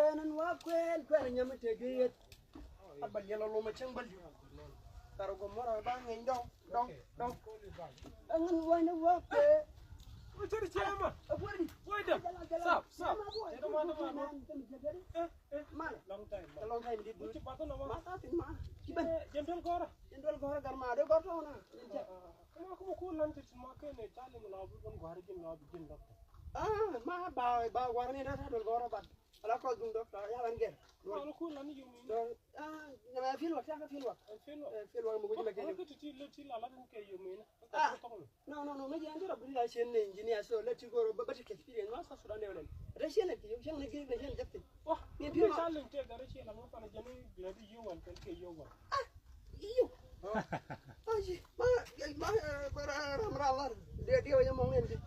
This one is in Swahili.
kwenan wa kwen nyamte geyet abal yelo lo ma chang bal taro go mora ba ngin dong angan wana wa ke Ucari chama. Wait up. Stop. Long time did Uci patah nama. Matatin ma. Kiban. Jendol gora garma de gorto na. Kamu aku mau kulan tu cuma ke ne cale melabu kan gora jin labu jin dokter. Ma ba warni na dol gora ba. Ala ko dum dokter ya ban ger. Kalau kulan ni yumi. Na fil wa ka fil wa. Fil wa mo guji ma Kalau kita ci la la ke yumi na. No, me jian jira buri la shen ne engineer so let you go but take experience ma sa sura ne wala. Rashin ne ki shan ne ki ne shan jakti. Wah, ni bi cale te gare ci la mo fa na jani gladi yuwan kan ke yuwan. Iyo. Ma bara ramra Allah. Dia ya mo ngendi.